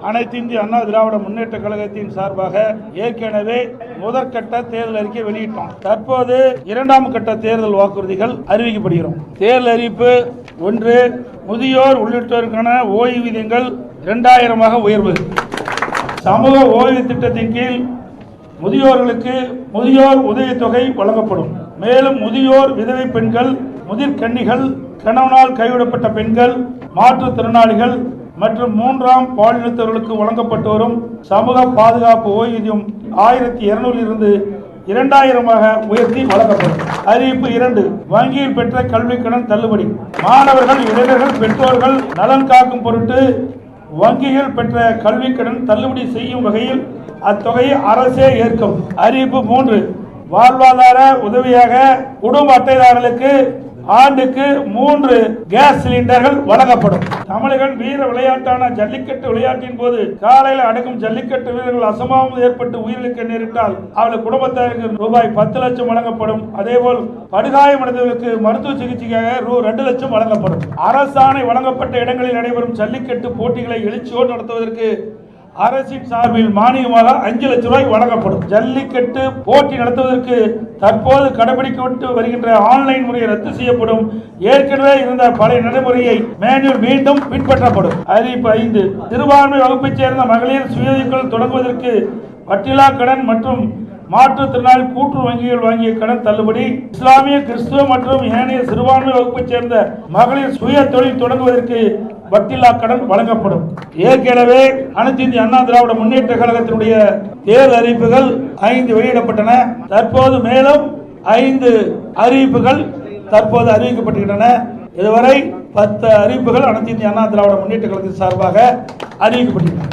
அனைத்து இந்திய அண்ணா திராவிட முன்னேற்ற கழகத்தின் சார்பாக ஏற்கனவே முதற்கட்ட தேர்தல் அறிக்கை வெளியிட்டோம். தற்போது இரண்டாம் கட்ட தேர்தல் வாக்குறுதிகள் அறிவிக்கப்படுகிறோம். தேர்தல் அறிவிப்பு 1. முதியோர் உள்ளிட்டோருக்கான ஓய்வூதியங்கள் 2000 உயர்வு. சமூக ஓய்வு திட்டத்தின் கீழ் முதியோர்களுக்கு முதியோர் உதவித்தொகை வழங்கப்படும். மேலும் முதியோர் விதவை பெண்கள், முதிர்கன்னிகள், கணவனால் கைவிடப்பட்ட பெண்கள், மாற்றுத்திறனாளிகள் மற்றும் 3ஆம் பாலினத்தவர்களுக்கு வழங்கப்பட்டு வரும் சமூக பாதுகாப்பு ஓய்வூதியம் 1200 இருந்து 2000 உயர்த்தி வழங்கப்படும். அறிவிப்பு 2. வங்கியில் பெற்ற கல்விக் கடன் தள்ளுபடி. மாணவர்கள், இளைஞர்கள், பெற்றோர்கள் நலன் காக்கும் பொருட்டு வங்கியில் பெற்ற கல்விக் கடன் தள்ளுபடி செய்யும் வகையில் அத்தொகையை அரசே ஏற்கும். அறிவிப்பு 3. வாழ்வாதார உதவியாக குடும்ப அட்டைதாரர்களுக்கு ஆண்டுக்கு 3 கேஸ் சிலிண்டர்கள் வழங்கப்படும். தமிழகம் வீர விளையாட்டான ஜல்லிக்கட்டு விளையாட்டின் போது காலையில் அடக்கும் ஜல்லிக்கட்டு வீரர்கள் அசம்பாவிதம் ஏற்பட்டு உயிரிழக்க நேரிட்டால் அவர்கள் குடும்பத்தாருக்கு ரூபாய் 10 லட்சம் வழங்கப்படும். அதேபோல் படுகாயமடைந்தவர்களுக்கு மருத்துவ சிகிச்சைக்காக ரூபாய் 2 லட்சம் வழங்கப்படும். அரசாணை வழங்கப்பட்ட இடங்களில் நடைபெறும் ஜல்லிக்கட்டு போட்டிகளை எழுச்சியோடு நடத்துவதற்கு அரசின் சார்பில் மானியமாக 5 லட்சம் ரூபாய் வழங்கப்படும். ஜல்லிக்கட்டு போட்டி நடத்துவதற்கு தற்போது கடைபிடிக்கப்பட்டு வருகின்ற ஆன்லைன் முறையை ரத்து செய்யப்படும். ஏற்கனவே இருந்த பழைய நடைமுறையை மேனுவல் மீண்டும் பின்பற்றப்படும். அறிவிப்பு 5. சிறுபான்மை வகுப்பைச் சேர்ந்த மகளிர் சுயதொழில் தொடங்குவதற்கு வட்டிலா கடன் மற்றும் மாற்றுத்திறனாளி கூட்டுறவு வங்கிகள் வாங்கிய கடன் தள்ளுபடி. இஸ்லாமிய, கிறிஸ்துவ மற்றும் ஏனைய சிறுபான்மை வகுப்பைச் சேர்ந்த மகளிர் சுய தொழில் தொடங்குவதற்கு வட்டிலா கடன் வழங்கப்படும். ஏற்கனவே அனைத்து இந்திய அண்ணா திராவிட முன்னேற்ற கழகத்தினுடைய தேர்தல் அறிவிப்புகள் 5 வெளியிடப்பட்டன. தற்போது மேலும் 5 அறிவிப்புகள் தற்போது அறிவிக்கப்பட்டுள்ளன. இதுவரை 10 அறிவிப்புகள் அனைத்து இந்திய அண்ணா திராவிட முன்னேற்ற கழகத்தின் சார்பாக அறிவிக்கப்பட்டுள்ளன.